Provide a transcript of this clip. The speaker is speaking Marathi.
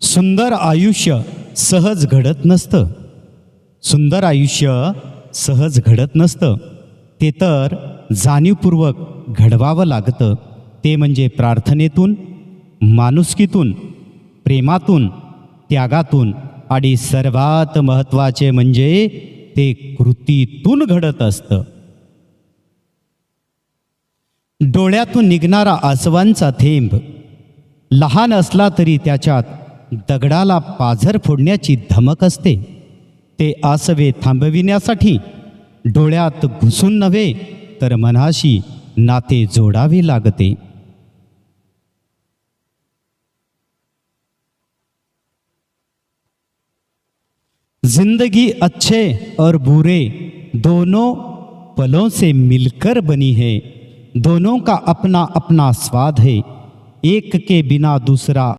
सुंदर आयुष्य सहज घडत नसतं. सुंदर आयुष्य सहज घडत नसतं. ते तर जाणीवपूर्वक घडवावं लागतं. ते म्हणजे प्रार्थनेतून, माणुसकीतून, प्रेमातून, त्यागातून आणि सर्वात महत्त्वाचे म्हणजे ते कृतीतून घडत असतं. डोळ्यातून निघणारा आसवांचा थेंब लहान असला तरी त्याच्यात दगडाला पाझर फोडण्याची धमक असते. ते आसवे थांबविण्यासाठी डोळ्यात घुसून नव्हे तर मनाशी नाते जोडावे लागते. जिंदगी अच्छे और बुरे दोनों पलों से मिलकर बनी है. दोनों का अपना अपना स्वाद है. एक के बिना दूसरा